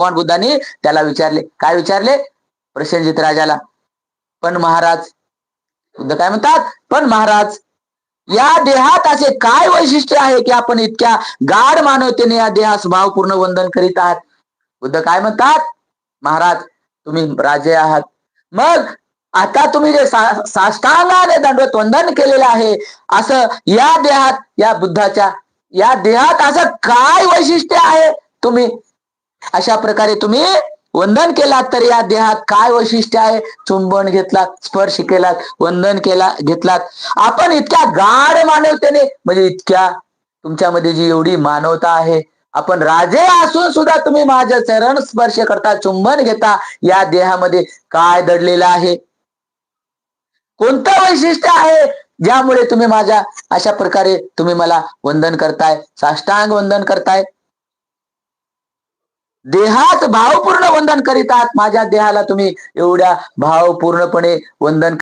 भगवान बुद्धांनी त्याला विचारले. काय विचारले? प्रसेनजित राजाला. पण महाराज, बुद्ध काय म्हणतात? पण महाराज, या देहात असे काय वैशिष्ट्य आहे की आपण इतक्या गाढ मानवतेने या देहास भावपूर्ण वंदन करीत आहात? बुद्ध काय म्हणतात? महाराज, तुम्ही राजे आहात, मग आता तुम्ही जे साष्टांगाने दंडवत वंदन केलेलं आहे, असं या देहात, या बुद्धाच्या या देहात असं काय वैशिष्ट्य आहे? तुम्ही अशा प्रकारे तुम्ही वंदन केलात, तर या देहात काय वैशिष्ट्य आहे? चुंबन घेतलात, स्पर्श केलात, वंदन घेतलात. आपण इतक्या गाढ मानवतेने, म्हणजे इतक्या तुमच्यामध्ये जी एवढी मानवता आहे, आपण राजे असून सुद्धा तुम्ही माझे चरण स्पर्श करता, चुंबन घेता. या देहामध्ये काय दडलेलं आहे? कोणतं वैशिष्ट्य आहे ज्यामुळे तुम्ही माझ्या अशा प्रकारे तुम्ही मला वंदन करताय, साष्टांग वंदन करताय? देहात भावपूर्ण वंदन करीत आहात. माझ्या देहाला तुम्ही एवढ्या भावपूर्णपणे वंदन